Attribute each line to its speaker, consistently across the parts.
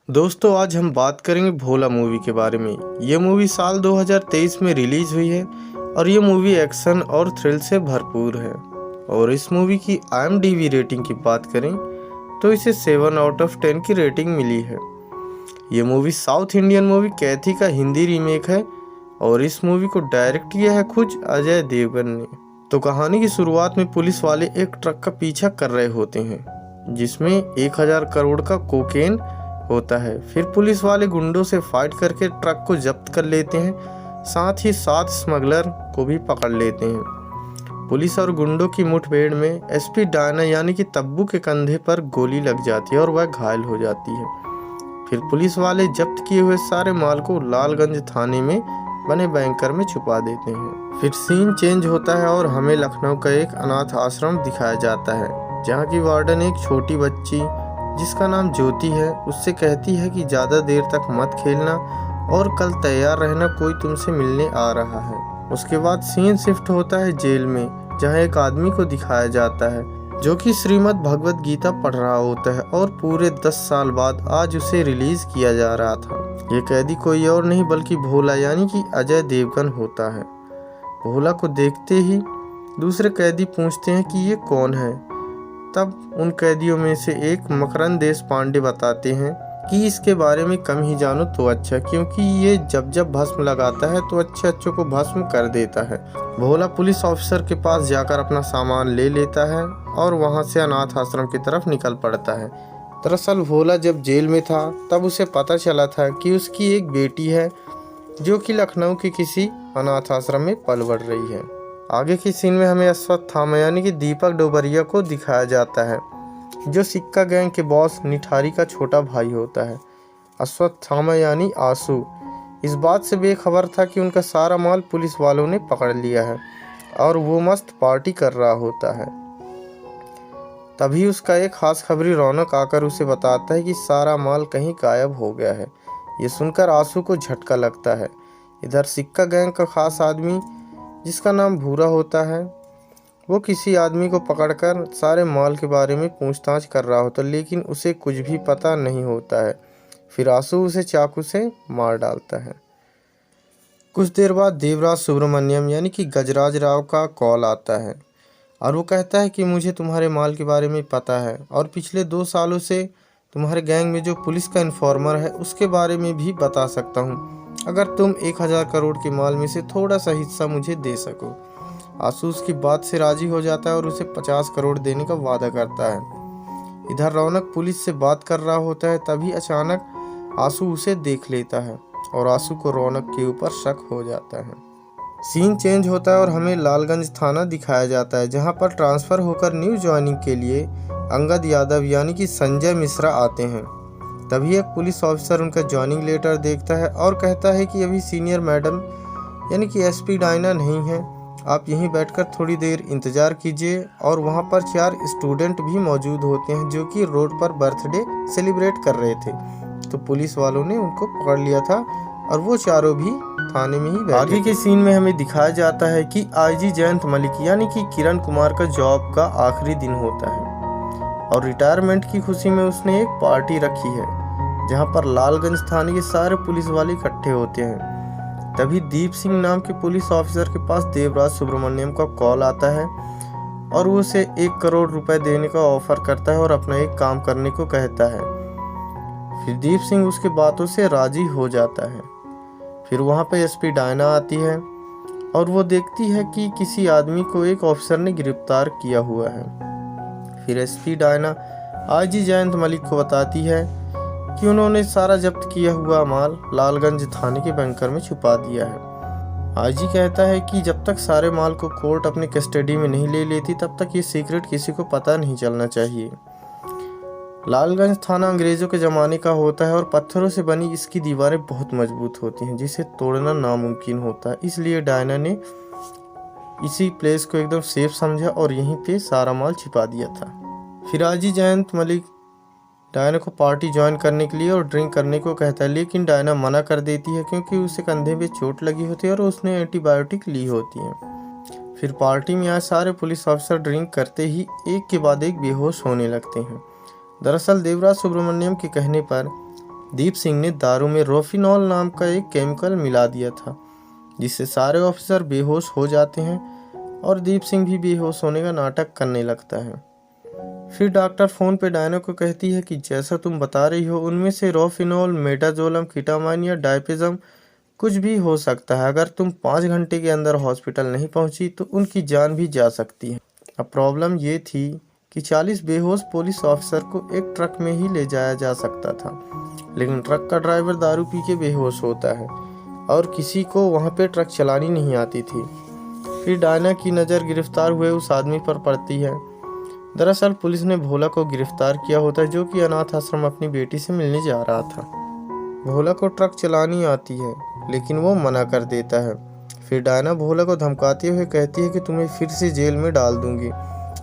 Speaker 1: दोस्तों आज हम बात करेंगे भोला मूवी के बारे में। ये मूवी साल 2023 में रिलीज हुई है और ये मूवी एक्शन और थ्रिल से भरपूर है। और इस मूवी की IMDb रेटिंग की बात करें तो इसे 7 आउट ऑफ 10 की रेटिंग मिली है। ये मूवी साउथ इंडियन मूवी कैथी का हिंदी रीमेक है और इस मूवी को डायरेक्ट किया है खुद अजय देवगन ने। तो कहानी की शुरुआत में पुलिस वाले एक ट्रक का पीछा कर रहे होते हैं जिसमें 1000 करोड़ का कोकेन होता है। फिर पुलिस वाले गुंडों से फाइट करके ट्रक को जब्त कर लेते हैं, साथ ही 7 स्मगलर को भी पकड़ लेते हैं। पुलिस और गुंडों की मुठभेड़ में SP डायना यानी कि तब्बू के कंधे पर गोली लग जाती है और वह घायल हो जाती है। फिर पुलिस वाले जब्त किए हुए सारे माल को लालगंज थाने में बने बैंकर में छुपा देते हैं। फिर सीन चेंज होता है और हमें लखनऊ का एक अनाथ आश्रम दिखाया जाता है जहाँ की वार्डन एक छोटी बच्ची जिसका नाम ज्योति है उससे कहती है कि ज़्यादा देर तक मत खेलना और कल तैयार रहना, कोई तुमसे मिलने आ रहा है। उसके बाद सीन शिफ्ट होता है जेल में जहाँ एक आदमी को दिखाया जाता है जो कि श्रीमद् भगवत गीता पढ़ रहा होता है और पूरे 10 साल बाद आज उसे रिलीज किया जा रहा था। ये कैदी कोई और नहीं बल्कि भोला यानी कि अजय देवगन होता है। भोला को देखते ही दूसरे कैदी पूछते हैं कि ये कौन है। तब उन कैदियों में से एक मकरंद देश पांडे बताते हैं कि इसके बारे में कम ही जानो तो अच्छा, क्योंकि ये जब भस्म लगाता है तो अच्छे को भस्म कर देता है। भोला पुलिस ऑफिसर के पास जाकर अपना सामान ले लेता है और वहां से अनाथ आश्रम की तरफ निकल पड़ता है। दरअसल भोला जब जेल में था तब उसे पता चला था कि उसकी एक बेटी है जो कि लखनऊ के किसी अनाथ आश्रम में पल बढ़ रही है। आगे की सीन में हमें अश्वत्थामा यानी कि दीपक डोबरिया को दिखाया जाता है जो सिक्का गैंग के बॉस निठारी का छोटा भाई होता है। अश्वत्थामा यानी आंसू इस बात से बेखबर था कि उनका सारा माल पुलिस वालों ने पकड़ लिया है और वो मस्त पार्टी कर रहा होता है। तभी उसका एक खास खबरी रौनक आकर उसे बताता है कि सारा माल कहीं गायब हो गया है। ये सुनकर आंसू को झटका लगता है। इधर सिक्का गैंग का खास आदमी जिसका नाम भूरा होता है वो किसी आदमी को पकड़कर सारे माल के बारे में पूछताछ कर रहा होता है, लेकिन उसे कुछ भी पता नहीं होता है। फिर आंसू उसे चाकू से मार डालता है। कुछ देर बाद देवराज सुब्रमण्यम यानी कि गजराज राव का कॉल आता है और वो कहता है कि मुझे तुम्हारे माल के बारे में पता है और पिछले 2 सालों से तुम्हारे गैंग में जो पुलिस का इन्फॉर्मर है उसके बारे में भी बता सकता हूँ, अगर तुम 1000 करोड़ के माल में से थोड़ा सा हिस्सा मुझे दे सको। आंसू उसकी बात से राजी हो जाता है और उसे 50 करोड़ देने का वादा करता है। इधर रौनक पुलिस से बात कर रहा होता है, तभी अचानक आंसू उसे देख लेता है और आंसू को रौनक के ऊपर शक हो जाता है। सीन चेंज होता है और हमें लालगंज थाना दिखाया जाता है जहां पर ट्रांसफ़र होकर न्यू ज्वाइनिंग के लिए अंगद यादव यानी कि संजय मिश्रा आते हैं। तभी एक पुलिस ऑफिसर उनका ज्वाइनिंग लेटर देखता है और कहता है कि अभी सीनियर मैडम यानी कि SP डायना नहीं है, आप यहीं बैठकर थोड़ी देर इंतज़ार कीजिए। और वहाँ पर 4 स्टूडेंट भी मौजूद होते हैं जो कि रोड पर बर्थडे सेलिब्रेट कर रहे थे। तो पुलिस वालों ने उनको पकड़ लिया था और वो चारों भी थाने में ही बैठे। आगे के सीन में हमें दिखाया जाता है कि IG जयंत मलिक यानी कि किरण कुमार का जॉब का आखिरी दिन होता है और रिटायरमेंट की खुशी में उसने एक पार्टी रखी है जहाँ पर लालगंज थाने के सारे पुलिस वाले इकट्ठे होते हैं। तभी दीप सिंह नाम के पुलिस ऑफिसर के पास देवराज सुब्रमण्यम का कॉल आता है और वो उसे 1 करोड़ रुपए देने का ऑफर करता है और अपना एक काम करने को कहता है। फिर दीप सिंह उसके बातों से राजी हो जाता है। फिर वहाँ पे SP डायना आती है और वो देखती है कि किसी आदमी को एक ऑफिसर ने गिरफ्तार किया हुआ है। फिर SP Diana IG Jayant Malik को बताती है कि उन्होंने सारा जब्त किया हुआ माल लालगंज थाने के बैंकर में छुपा दिया है। IG कहता है कि जब तक सारे माल को कोर्ट अपने कस्टडी में नहीं ले लेती तब तक ये सीक्रेट किसी को पता नहीं चलना चाहिए। लालगंज थाना अंग्रेज़ों के ज़माने का होता है और पत्थरों से बनी इसकी दीवारें बहुत मजबूत होती हैं जिसे तोड़ना नामुमकिन होता है, इसलिए डायना ने इसी प्लेस को एकदम सेफ समझा और यहीं पे सारा माल छिपा दिया था। फिर IG जयंत मलिक डायना को पार्टी ज्वाइन करने के लिए और ड्रिंक करने को कहता है, लेकिन डायना मना कर देती है क्योंकि उसे कंधे पे चोट लगी होती है और उसने एंटीबायोटिक ली होती है। फिर पार्टी में आए सारे पुलिस ऑफिसर ड्रिंक करते ही एक के बाद एक बेहोश होने लगते हैं। दरअसल देवराज सुब्रमण्यम के कहने पर दीप सिंह ने दारू में रोफिनॉल नाम का एक केमिकल मिला दिया था, जिससे सारे ऑफिसर बेहोश हो जाते हैं और दीप सिंह भी बेहोश होने का नाटक करने लगता है। फिर डॉक्टर फ़ोन पे डायना को कहती है कि जैसा तुम बता रही हो उनमें से रोफिनॉल, मेटाजोलम, कीटामाइन या डायपेजम कुछ भी हो सकता है। अगर तुम 5 घंटे के अंदर हॉस्पिटल नहीं पहुंची तो उनकी जान भी जा सकती है। अब प्रॉब्लम ये थी कि 40 बेहोश पुलिस ऑफिसर को एक ट्रक में ही ले जाया जा सकता था, लेकिन ट्रक का ड्राइवर दारू पी के बेहोश होता है और किसी को वहाँ पे ट्रक चलानी नहीं आती थी। फिर डायना की नज़र गिरफ्तार हुए उस आदमी पर पड़ती है। दरअसल पुलिस ने भोला को गिरफ्तार किया होता है, जो कि अनाथ आश्रम अपनी बेटी से मिलने जा रहा था। भोला को ट्रक चलानी आती है, लेकिन वो मना कर देता है। फिर डायना भोला को धमकाते हुए कहती है कि तुम्हें फिर से जेल में डाल दूंगी,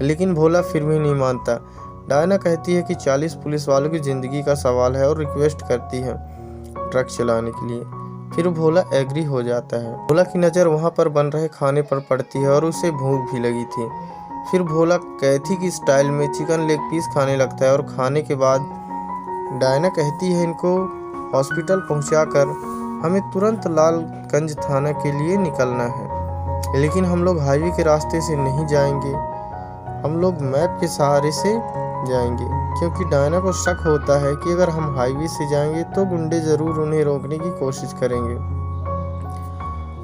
Speaker 1: लेकिन भोला फिर भी नहीं मानता। डायना कहती है कि 40 पुलिस वालों की ज़िंदगी का सवाल है और रिक्वेस्ट करती है ट्रक चलाने के लिए। फिर भोला एग्री हो जाता है। भोला की नज़र वहाँ पर बन रहे खाने पर पड़ती है और उसे भूख भी लगी थी। फिर भोला कैथी की स्टाइल में चिकन लेग पीस खाने लगता है और खाने के बाद डायना कहती है इनको हॉस्पिटल पहुंचाकर हमें तुरंत लालगंज थाना के लिए निकलना है, लेकिन हम लोग हाईवे के रास्ते से नहीं जाएंगे, हम लोग मैप के सहारे से जाएंगे, क्योंकि डायना को शक होता है कि अगर हम हाईवे से जाएंगे तो गुंडे ज़रूर उन्हें रोकने की कोशिश करेंगे।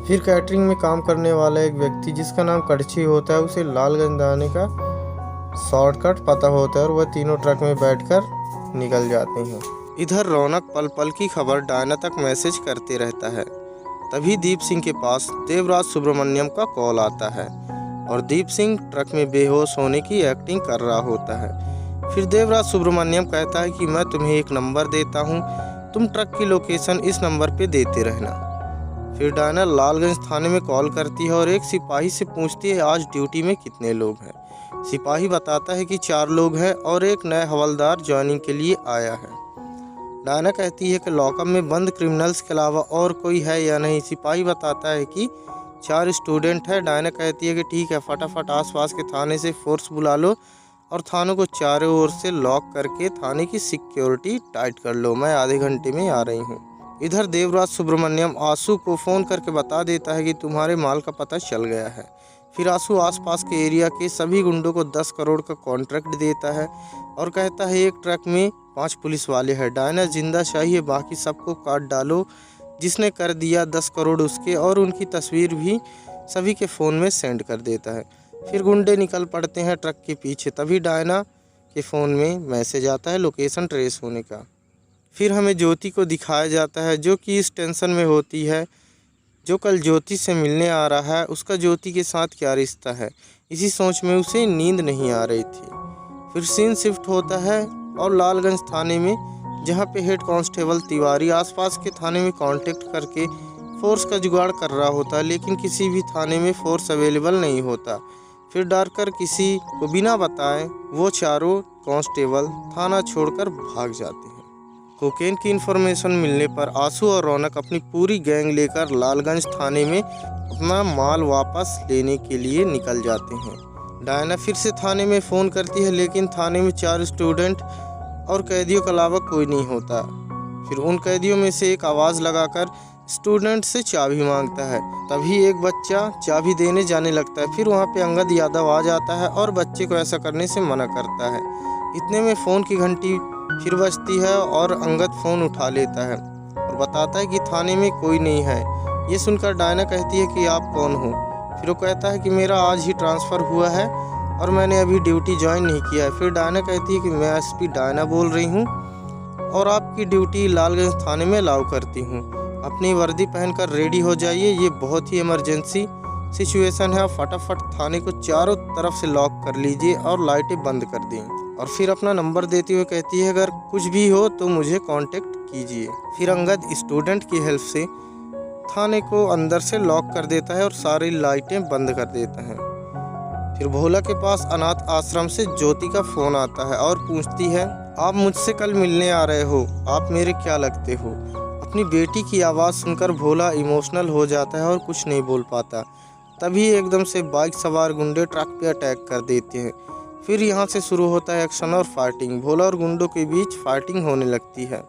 Speaker 1: फिर कैटरिंग में काम करने वाला एक व्यक्ति जिसका नाम कड़छी होता है, उसे लालगंज जाने का शॉर्टकट पता होता है और वह तीनों ट्रक में बैठकर निकल जाते हैं। इधर रौनक पल पल की खबर डायना तक मैसेज करते रहता है। तभी दीप सिंह के पास देवराज सुब्रमण्यम का कॉल आता है और दीप सिंह ट्रक में बेहोश होने की एक्टिंग कर रहा होता है। फिर देवराज सुब्रमण्यम कहता है कि मैं तुम्हें एक नंबर देता हूँ, तुम ट्रक की लोकेशन इस नंबर पे देते रहना। फिर डायना लालगंज थाने में कॉल करती है और एक सिपाही से पूछती है आज ड्यूटी में कितने लोग हैं। सिपाही बताता है कि 4 लोग हैं और एक नया हवलदार ज्वाइनिंग के लिए आया है। डायना कहती है कि लॉकअप में बंद क्रिमिनल्स के अलावा और कोई है या नहीं। सिपाही बताता है कि 4 स्टूडेंट है। डायना कहती है कि ठीक है, फटाफट आसपास के थाने से फोर्स बुला लो और थानों को चारों ओर से लॉक करके थाने की सिक्योरिटी टाइट कर लो, मैं आधे घंटे में आ रही हूँ। इधर देवराज सुब्रमण्यम आंसू को फ़ोन करके बता देता है कि तुम्हारे माल का पता चल गया है। फिर आंसू आसपास के एरिया के सभी गुंडों को 10 करोड़ का कॉन्ट्रैक्ट देता है और कहता है एक ट्रक में 5 पुलिस वाले हैं। डायना जिंदा चाहिए, बाकी सबको काट डालो। जिसने कर दिया 10 करोड़ उसके, और उनकी तस्वीर भी सभी के फ़ोन में सेंड कर देता है। फिर गुंडे निकल पड़ते हैं ट्रक के पीछे। तभी डायना के फ़ोन में मैसेज आता है लोकेशन ट्रेस होने का। फिर हमें ज्योति को दिखाया जाता है, जो कि इस टेंशन में होती है जो कल ज्योति से मिलने आ रहा है, उसका ज्योति के साथ क्या रिश्ता है। इसी सोच में उसे नींद नहीं आ रही थी। फिर सीन शिफ्ट होता है और लालगंज थाने में, जहां पे हेड कांस्टेबल तिवारी आसपास के थाने में कांटेक्ट करके फोर्स का जुगाड़ कर रहा होता है, लेकिन किसी भी थाने में फोर्स अवेलेबल नहीं होता। फिर डरकर किसी को बिना बताए वो चारों कांस्टेबल थाना छोड़कर भाग जाते हैं। कोकेन की इन्फॉर्मेशन मिलने पर आंसू और रौनक अपनी पूरी गैंग लेकर लालगंज थाने में अपना माल वापस लेने के लिए निकल जाते हैं। डायना फिर से थाने में फ़ोन करती है, लेकिन थाने में 4 स्टूडेंट और कैदियों के अलावा कोई नहीं होता। फिर उन कैदियों में से एक आवाज़ लगाकर स्टूडेंट से चाबी मांगता है। तभी एक बच्चा चाबी देने जाने लगता है। फिर वहाँ पे अंगद यादव आ जाता है और बच्चे को ऐसा करने से मना करता है। इतने में फ़ोन की घंटी फिर बजती है और अंगद फ़ोन उठा लेता है और बताता है कि थाने में कोई नहीं है। ये सुनकर डायना कहती है कि आप कौन हो। फिर वो कहता है कि मेरा आज ही ट्रांसफ़र हुआ है और मैंने अभी ड्यूटी ज्वाइन नहीं किया है। फिर डायना कहती है कि मैं एसपी डायना बोल रही हूँ और आपकी ड्यूटी लालगंज थाने में अलाउ करती हूँ। अपनी वर्दी पहनकर रेडी हो जाइए, ये बहुत ही इमरजेंसी सिचुएशन है। फटाफट थाने को चारों तरफ से लॉक कर लीजिए और लाइटें बंद कर दें। और फिर अपना नंबर देते हुए कहती है अगर कुछ भी हो तो मुझे कांटेक्ट कीजिए। फिर अंगद स्टूडेंट की हेल्प से थाने को अंदर से लॉक कर देता है और सारी लाइटें बंद कर देता है। फिर भोला के पास अनाथ आश्रम से ज्योति का फ़ोन आता है और पूछती है आप मुझसे कल मिलने आ रहे हो, आप मेरे क्या लगते हो। अपनी बेटी की आवाज़ सुनकर भोला इमोशनल हो जाता है और कुछ नहीं बोल पाता। तभी एकदम से बाइक सवार गुंडे ट्रक पे अटैक कर देते हैं। फिर यहाँ से शुरू होता है एक्शन और फाइटिंग। भोला और गुंडों के बीच फाइटिंग होने लगती है।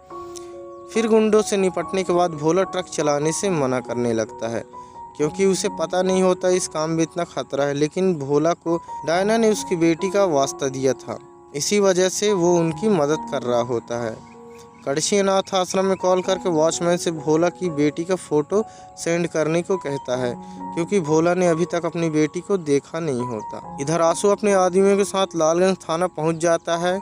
Speaker 1: फिर गुंडों से निपटने के बाद भोला ट्रक चलाने से मना करने लगता है क्योंकि उसे पता नहीं होता इस काम में इतना खतरा है। लेकिन भोला को डायना ने उसकी बेटी का वास्ता दिया था, इसी वजह से वो उनकी मदद कर रहा होता है। कड़छी अनाथ आश्रम में कॉल करके वॉचमैन से भोला की बेटी का फोटो सेंड करने को कहता है क्योंकि भोला ने अभी तक अपनी बेटी को देखा नहीं होता। इधर आंसू अपने आदमियों के साथ लालगंज थाना पहुंच जाता है।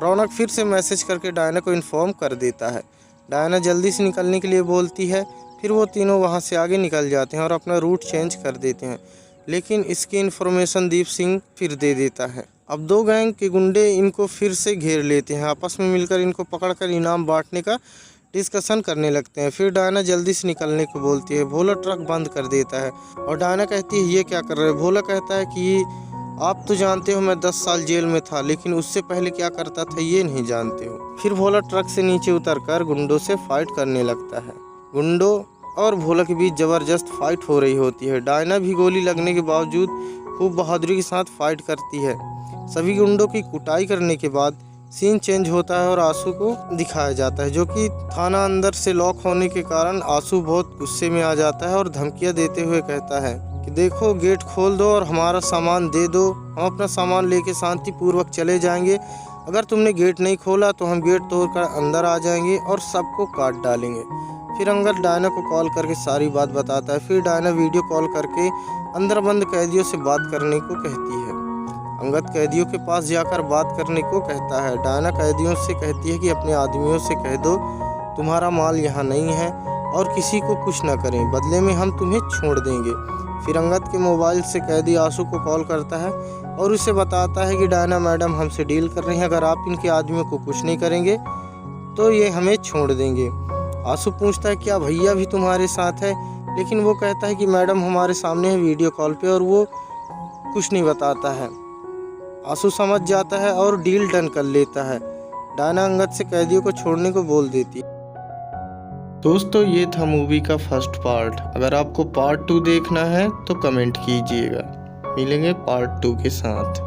Speaker 1: रौनक फिर से मैसेज करके डायना को इन्फॉर्म कर देता है। डायना जल्दी से निकलने के लिए बोलती है। फिर वो तीनों वहाँ से आगे निकल जाते हैं और अपना रूट चेंज कर देते हैं, लेकिन इसकी इन्फॉर्मेशन दीप सिंह फिर दे देता है। अब दो गैंग के गुंडे इनको फिर से घेर लेते हैं। आपस में मिलकर इनको पकड़कर इनाम बांटने का डिस्कशन करने लगते हैं। फिर डायना जल्दी से निकलने को बोलती है। भोला ट्रक बंद कर देता है और डायना कहती है ये क्या कर रहे हो। भोला कहता है कि आप तो जानते हो मैं 10 साल जेल में था, लेकिन उससे पहले क्या करता था ये नहीं जानते हो। फिर भोला ट्रक से नीचे उतरकर गुंडों से फाइट करने लगता है। गुंडों और भोला के बीच जबरदस्त फाइट हो रही होती है। डायना भी गोली लगने के बावजूद खूब बहादुरी के साथ फाइट करती है। सभी गुंडों की कुटाई करने के बाद सीन चेंज होता है और आंसू को दिखाया जाता है, जो कि थाना अंदर से लॉक होने के कारण आंसू बहुत गुस्से में आ जाता है और धमकियां देते हुए कहता है कि देखो गेट खोल दो और हमारा सामान दे दो, हम अपना सामान लेके शांतिपूर्वक चले जाएंगे। अगर तुमने गेट नहीं खोला तो हम गेट तोड़कर अंदर आ जाएंगे और सबको काट डालेंगे। फिर अंगद डायना को कॉल करके सारी बात बताता है। फिर डायना वीडियो कॉल करके अंदर बंद कैदियों से बात करने को कहती है। अंगद कैदियों के पास जाकर बात करने को कहता है। डायना कैदियों से कहती है कि अपने आदमियों से कह दो तुम्हारा माल यहाँ नहीं है और किसी को कुछ न करें, बदले में हम तुम्हें छोड़ देंगे। फिर अंगद के मोबाइल से कैदी आंसू को कॉल करता है और उसे बताता है कि डायना मैडम हमसे डील कर रही हैं, अगर आप इनके आदमियों को कुछ नहीं करेंगे तो ये हमें छोड़ देंगे। आंसू पूछता है क्या भैया भी तुम्हारे साथ है, लेकिन वो कहता है कि मैडम हमारे सामने है वीडियो कॉल पे, और वो कुछ नहीं बताता है। आंसू समझ जाता है और डील डन कर लेता है। डायना अंगद से कैदियों को छोड़ने को बोल देती है। दोस्तों ये था मूवी का फर्स्ट पार्ट। अगर आपको पार्ट 2 देखना है तो कमेंट कीजिएगा। मिलेंगे पार्ट 2 के साथ।